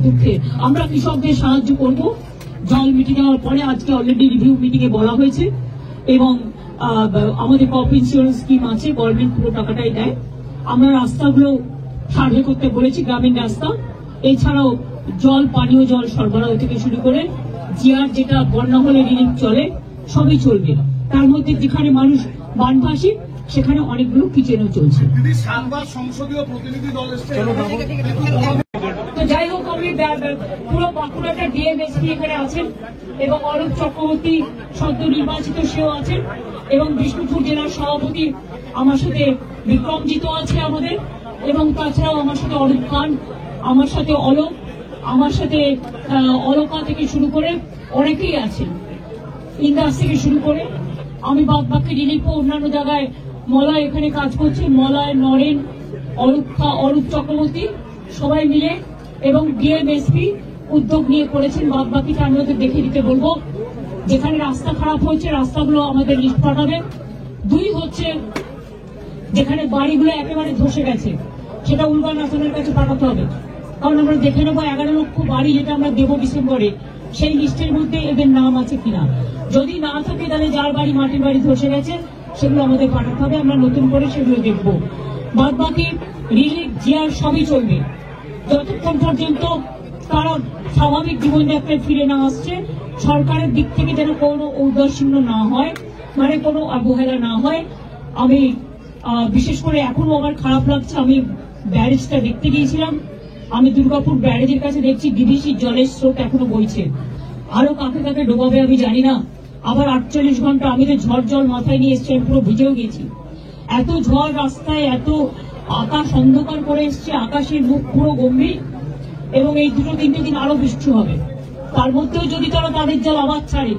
দুঃখের। আমরা কৃষকদের সাহায্য করব। জল মিটে যাওয়ার পরে আজকে অলরেডি রিভিউ মিটিং এ বলা হয়েছে এবং আমাদের ক্রপ ইন্স্যুরেন্স স্কিম আছে, গভর্নমেন্ট পুরো টাকাটাই দেয়। আমরা রাস্তাগুলো সার্ভে করতে বলেছি, গ্রামীণ রাস্তা, এছাড়াও জল, পানীয় জল সরবরাহ থেকে শুরু করে জিআর যেটা বন্যা হলে রিলিফ চলে সবই চলবে। তার মধ্যে যেখানে মানুষ বানভাসী সেখানে অনেকগুলো কিচেনও চলছে। তো যাই হোক, আমি পুরো বাঁকুড়াটা ডিএমএসপি এখানে আছেন এবং অরূপ চক্রবর্তী সদ্য নির্বাচিত সেও আছেন এবং বিষ্ণুপুর জেলার সভাপতি আমার সাথে বিক্রমজিৎ আছে আমাদের, এবং তাছাড়াও আমার সাথে অরূপ খান, আমার সাথে অলোক, আমার সাথে অলকা থেকে শুরু করে অনেকেই আছেন, ইন্দাস থেকে শুরু করে। আমি বাকি রিলিফ অন্যান্য জায়গায় মলয় এখানে কাজ করছি, মলয়, নরেন, অরূপ চক্রবর্তী সবাই মিলে এবং ডিএমএসপি উদ্যোগ নিয়ে করেছেন। বাকিটা আমি ওদের দেখে দিতে বলবো। যেখানে রাস্তা খারাপ হয়েছে রাস্তাগুলো আমাদের লিস্ট পাঠাবে। 2 হচ্ছে যেখানে বাড়িগুলো একেবারে ধসে গেছে সেটা উলবান আসনের কাছে পাঠাতে হবে, কারণ আমরা দেখে নেবো 11 লক্ষ বাড়ি যেটা আমরা দেবো ডিসেম্বরে, সেই লিস্টের মধ্যে এদের নাম আছে কিনা। যদি না থাকে তাহলে যার বাড়ি মাটির বাড়ি ধসে গেছে সেগুলো আমাদের পাঠাতে হবে, আমরা নতুন করে সেগুলো দেখবো। বাদ বাকি রিলিফ, জিআর সবই চলবে যতক্ষণ পর্যন্ত তারা স্বাভাবিক জীবনযাত্রায় ফিরে না আসছে। সরকারের দিক থেকে যেন কোনো ঔদাসীন্য না হয়, মানে কোনো অবহেলা না হয়। আমি বিশেষ করে এখনো আমার খারাপ লাগছে, আমি ব্যারেজটা দেখতে গিয়েছিলাম, আমি দুর্গাপুর ব্যারেজের কাছে দেখছি ডিভিসির জলের স্রোত এখনো বইছে, আরো কাকে কাকে ডোবাবে আমি জানি না। আবার 48 ঘন্টা আমি তো ঝড় জল মাথায় নিয়ে এসছি, আমি পুরো ভিজেও গেছি। এত ঝড় রাস্তায়, এত আকাশ অন্ধকার করে এসছে, আকাশের মুখ পুরো গম্ভীর, এবং এই 2-3 দিন আরো বৃষ্টি হবে। তার মধ্যেও যদি তারা তাদের জল আবার ছাড়ে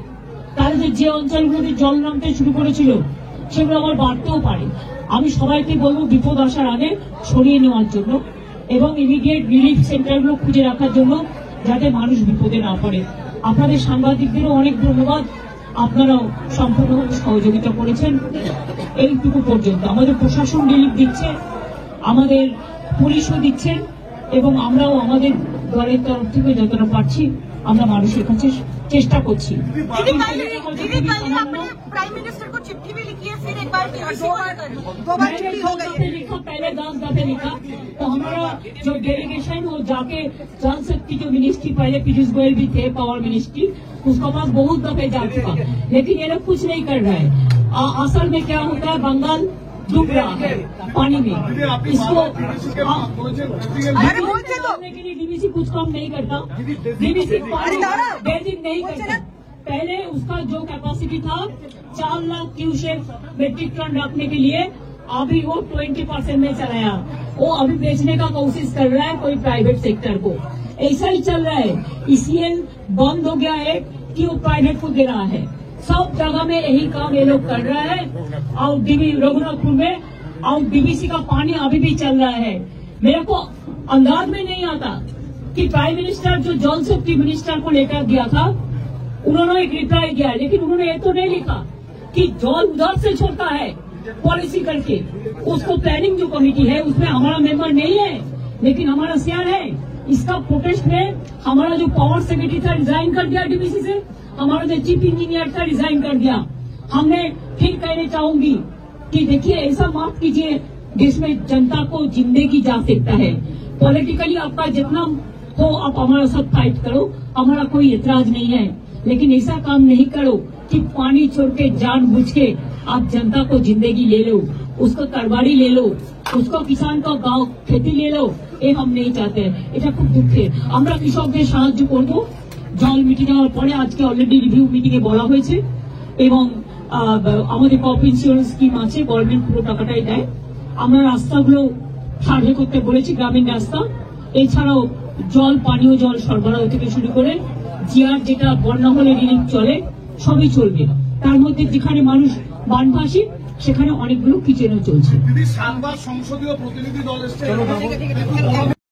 তাহলে যে অঞ্চলগুলোতে জল নামতে শুরু করেছিল সেগুলো আবার বাড়তেও পারে। আমি সবাইকে বলবো বিপদ আসার আগে সরিয়ে নেওয়ার জন্য এবং ইমিডিয়েট রিলিফ সেন্টারগুলো খুঁজে রাখার জন্য, যাতে মানুষ বিপদে না পড়ে। আপনাদের সাংবাদিকদেরও অনেক ধন্যবাদ, আপনারাও সম্পূর্ণভাবে সহযোগিতা করেছেন। এইটুকু পর্যন্ত আমাদের প্রশাসন রিলিফ দিচ্ছে, আমাদের পুলিশও দিচ্ছেন, এবং আমরাও আমাদের দলের তরফ থেকে যতটা পারছি আমরা মানুষের কাছে চেষ্টা করছি। पहले 10 दफे लिखा, तो हमारा जो डेलीगेशन वो जाके जल शक्ति जो मिनिस्ट्री, पहले पीयूष गोयल भी थे पावर मिनिस्ट्री, उसके पास बहुत दफे जा चुका, लेकिन ये लोग कुछ नहीं कर रहा है। असल में क्या होता है, बंगाल डूब रहा है पानी में, इसको के लिए डीवीसी कुछ काम नहीं करता, डीवीसी बेसिक नहीं करता। पहले उसका जो कैपेसिटी था 4 लाख क्यूसेक मेट्रिक टन रखने के लिए, अभी वो 20% में चलाया, वो अभी बेचने का कोशिश कर रहा है कोई प्राइवेट सेक्टर को। ऐसा ही चल रहा है, ईसीएल बंद हो गया है कि वो प्राइवेट को दे रहा है। सब जगह में यही काम ये लोग कर रहा है। और रघुनाथपुर में और डीवीसी का पानी अभी भी चल रहा है। मेरे को अंदाज में नहीं आता कि प्राइम मिनिस्टर जो जल शक्ति मिनिस्टर को लेकर गया था, उन्होंने एक रिप्लाई दिया, लेकिन उन्होंने ये तो नहीं लिखा कि जल उधर से छोड़ता है पॉलिसी करके। उसको प्लानिंग जो कमेटी है उसमें हमारा मेंबर नहीं है, लेकिन हमारा सीआर है। इसका प्रोटेस्ट में हमारा जो पावर सेक्रेटरी था रिजाइन कर दिया डीवीसी से, हमारा जो चीफ इंजीनियर था रिजाइन कर दिया। हमने फिर कहना चाहूंगी कि देखिए, ऐसा माफ कीजिए, देश में जनता को जिंदगी जा सकता है। पॉलिटिकली आपका जितना हो आप हमारा सब फाइट करो, हमारा कोई एतराज नहीं है, लेकिन ऐसा काम नहीं करो कि पानी छोड़ के जानबूझ के आप जनता को जिंदगी ले लो, उसको तरबाड़ी ले लो, उसको किसान का गांव खेती ले लो। ये हम नहीं चाहते, এটা খুব দুঃখের। আমরা কৃষকদের সাহায্য করব। জল মিটে যাওয়ার পরে আজকে অলরেডি রিভিউ মিটিং এ বলা হয়েছে এবং আমাদের ক্রপ ইন্স্যুরেন্স স্কিম আছে, গভর্নমেন্ট পুরো টাকাটাই দেয়। আমরা রাস্তাগুলো সার্ভে করতে বলেছি, গ্রামীণ রাস্তা, এছাড়াও জল, পানীয় জল সরবরাহ থেকে শুরু করে জিআর যেটা বন্যা হলে রিলিফ চলে সবই চলবে। তার মধ্যে যেখানে মানুষ বানভাসী সেখানে অনেকগুলো কিচেনও চলছে। সংসদীয় প্রতিনিধি দল এসছে।